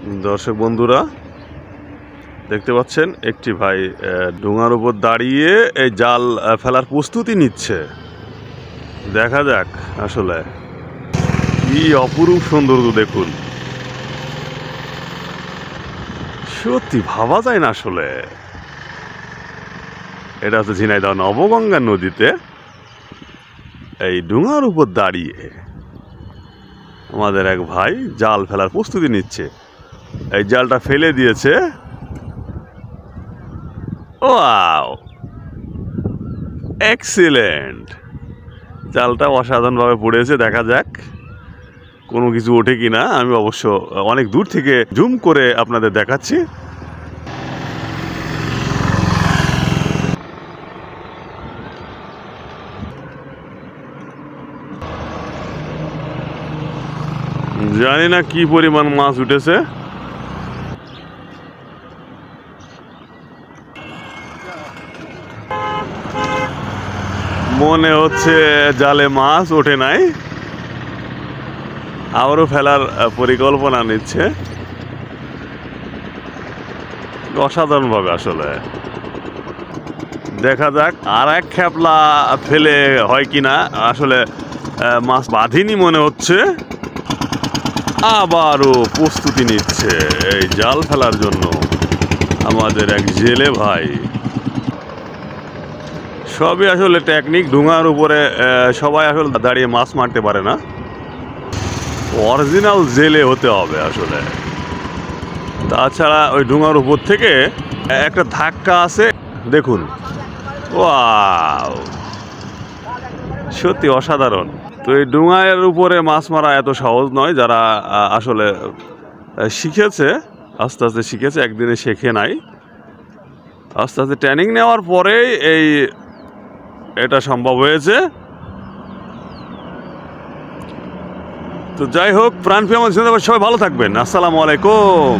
দর্শক বন্ধুরা দেখতে পাচ্ছেন একটি ভাই ডোঙার উপর দাঁড়িয়ে এই জাল ফেলার প্রস্তুতি নিচ্ছে। দেখা যাক আসলে কি অপরূপ সৌন্দর্য দেখুন, সত্যি ভাবা যায় না। আসলে এটা হচ্ছে ঝিনাইদহ নবগঙ্গা নদীতে এই ডোঙার উপর দাঁড়িয়ে আমাদের এক ভাই জাল ফেলার প্রস্তুতি নিচ্ছে। এই জালটা ফেলে দিয়েছে। Wow, excellent! জালটা অসাধারণভাবে পড়েছে। দেখা যাক কোনো কিছু ওঠে কিনা। আমি অবশ্য অনেক দূর থেকে জুম করে আপনাদের দেখাচ্ছি। জানি না কি পরিমাণ মাছ উঠেছে। মনে হচ্ছে জালে মাছ ওঠে নাই, আবারও ফেলার পরিকল্পনা নিচ্ছে। অসাধারণভাবে আসলে দেখা যাক আর এক খেপলা ফেলে হয় কিনা। আসলে মাছ বাঁধেনি মনে হচ্ছে। আবারও প্রস্তুতি নিচ্ছে এই জাল ফেলার জন্য আমাদের এক জেলে ভাই। সবই আসলে টেকনিক। ডোঙার উপরে সবাই আসলে দাঁড়িয়ে মাছ মারতে পারে না, অরিজিনাল জেলে হতে হবে আসলে। তাছাড়া ওই ডোঙার উপর থেকে একটা ধাক্কা আছে দেখুন। ওয়াও, সত্যি অসাধারণ। তো এই ডোঙার উপরে মাছ মারা এত সহজ নয়। যারা আসলে শিখেছে, আস্তে আস্তে শিখেছে, একদিনে শেখে নাই, আস্তে আস্তে ট্রেনিং নেওয়ার পরেই এটা সম্ভব হয়েছে। তো যাই হোক, প্রাণপ্রিয় আমার সবাই ভালো থাকবেন। আসসালামু আলাইকুম।